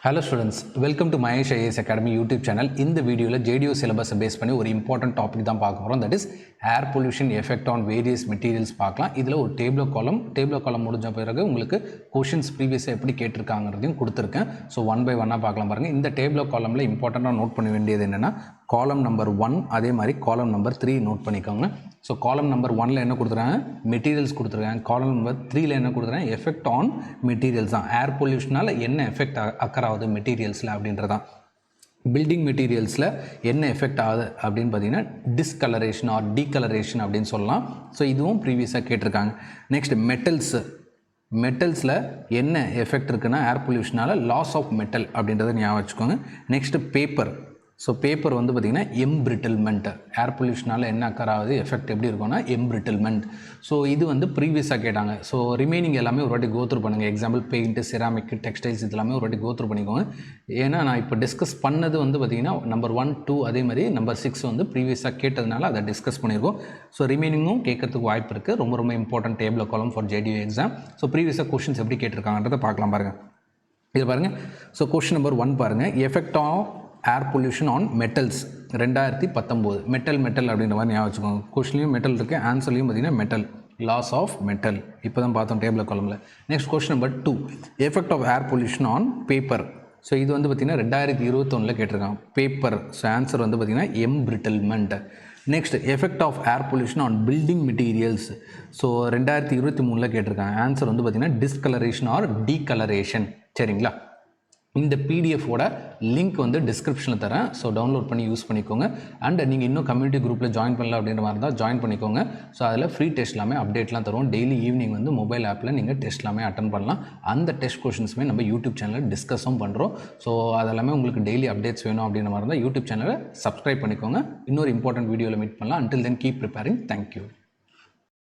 Hello students, welcome to Mahesh IAS Academy YouTube channel. In the video, JDO syllabus based பண்ணி ஒரு important topic தான் பார்க்க போகிறோம். That is air pollution effect on various materials பார்க்கலாம். இதில் ஒரு டேபிளோ காலம் முடிஞ்ச பிறகு உங்களுக்கு questions ப்ரீவியஸாக எப்படி கேட்டிருக்காங்கிறதையும் கொடுத்துருக்கேன். ஸோ ஒன் பை ஒன்னாக பார்க்கலாம் பாருங்கள். இந்த டேபிளோ காலமில் இம்பார்ட்டண்ட்டாக நோட் பண்ண வேண்டியது என்னென்னா காலம் நம்பர் 1 அதே மாதிரி காலம் நம்பர் 3 நோட் பண்ணிக்கோங்க. ஸோ காலம் நம்பர் 1ல் என்ன கொடுத்துருக்காங்க, மெட்டீரியல்ஸ் கொடுத்துருக்காங்க. காலம் நம்பர் 3ல் என்ன கொடுத்துருக்காங்க, எஃபெக்ட் ஆன் மெட்டீரியல்ஸ் தான். ஏர் பொல்யூஷனால் என்ன எஃபெக்ட் அக்கர் ஆகுது மெட்டீரியல்ஸில் அப்படின்றதான். பில்டிங் மெட்டீரியல்ஸில் என்ன எஃபெக்ட் ஆகுது அப்படின்னு பார்த்தீங்கன்னா டிஸ்கலரேஷன் ஆர் டீகலரேஷன் அப்படின்னு சொல்லலாம். ஸோ இதுவும் ப்ரீவியஸாக கேட்டிருக்காங்க. நெக்ஸ்ட் மெட்டல்ஸில் என்ன எஃபெக்ட் இருக்குன்னா ஏர் பொல்யூஷனால் லாஸ் ஆஃப் மெட்டல் அப்படின்றத ஞாபகம் வச்சுக்கோங்க. Next paper. ஸோ பேப்பர் வந்து பார்த்திங்கன்னா எம்பிரிட்டில்மெண்ட். ஏர் பொல்யூஷனால் என்ன அக்கர் ஆகுது, எஃபெக்ட் எப்படி இருக்கும்னா எம்பிரிட்டில்மெண்ட். ஸோ இது வந்து ப்ரீவியஸாக கேட்டாங்க. ஸோ ரிமைனிங் எல்லாமே ஒரு வாட்டி கோத்ரூ பண்ணுங்கள். எக்ஸாம்பிள் பெயிண்ட்டு, செராமிக், டெக்ஸ்டைல்ஸ் இது எல்லாமே ஒரு வாட்டி கோத்ரூ பண்ணிக்கோங்க. ஏன்னா நான் இப்போ டிஸ்கஸ் பண்ணது வந்து பார்த்திங்கன்னா நம்பர் 1, 2 அதே மாதிரி நம்பர் 6 வந்து ப்ரீவியஸாக கேட்டதுனால அதை டிஸ்கஸ் பண்ணியிருக்கோம். ஸோ ரிமைனிங்கும் கேட்கறதுக்கு வாய்ப்பு இருக்குது. ரொம்ப இம்பார்ட்டன்ட் டேபிள் காலம் ஃபார் JDO எக்ஸாம். ஸோ ப்ரீவியஸாக கொஷின்ஸ் எப்படி கேட்டிருக்காங்கன்றதை பார்க்கலாம் பாருங்கள். இது பாருங்கள். ஸோ கொஷின் நம்பர் 1 பாருங்கள். Effect of air pollution on metals 2019. Metal அப்படின்ற மாதிரி ஞாபகம் வச்சுக்கோங்க. கொஷின்லையும் மெட்டல் இருக்குது, ஆன்சர்லையும் பார்த்தீங்கன்னா மெட்டல், லாஸ் ஆஃப் மெட்டல் இப்போ தான் பார்த்தோம் டேபிள் காலமில். Next question number 2, effect of air pollution on paper. So இது வந்து பார்த்திங்கன்னா 2021 கேட்டிருக்காங்க பேப்பர். ஸோ ஆன்சர் வந்து பார்த்திங்கன்னா embrittlement. Next effect of air pollution on building materials. So 2023 கேட்டிருக்காங்க. ஆன்சர் வந்து பார்த்திங்கன்னா டிஸ்கலரேஷன் ஆர் டீகலரேஷன். சரிங்களா? இந்த பிடிஎஃபோட லிங்க் வந்து டிஸ்கிரிப்ஷனில் தரேன். ஸோ டவுன்லோட் பண்ணி யூஸ் பண்ணிக்கோங்க. அண்ட் நீங்கள் இன்னும் கம்யூனிட்டி குரூப்பில் ஜாயின் பண்ணல அப்படின்ற மாதிரி தான் ஜாயின் பண்ணிக்கோங்க. ஸோ அதில் ஃப்ரீ டெஸ்ட் எல்லாமே அப்டேட்லாம் தருவோம். டெய்லி ஈவினிங் வந்து மொபைல் ஆப்பில் நீங்கள் டெஸ்ட் எல்லாமே அட்டன் பண்ணலாம். அந்த டெஸ்ட் கொஷின்ஸுமே நம்ம யூடியூப் சேனலில் டிஸ்கஸும் பண்ணுறோம். ஸோ அதெல்லாமே உங்களுக்கு டெய்லி அப்டேட்ஸ் வேணும் அப்படின்ற மாதிரி தான் யூடியூப் சேனலை சப்ஸ்கிரைப் பண்ணிக்கோங்க. இன்னொரு இம்பார்ட்டன்ட் வீடியோவில் மீட் பண்ணலாம். Until then keep preparing. Thank you.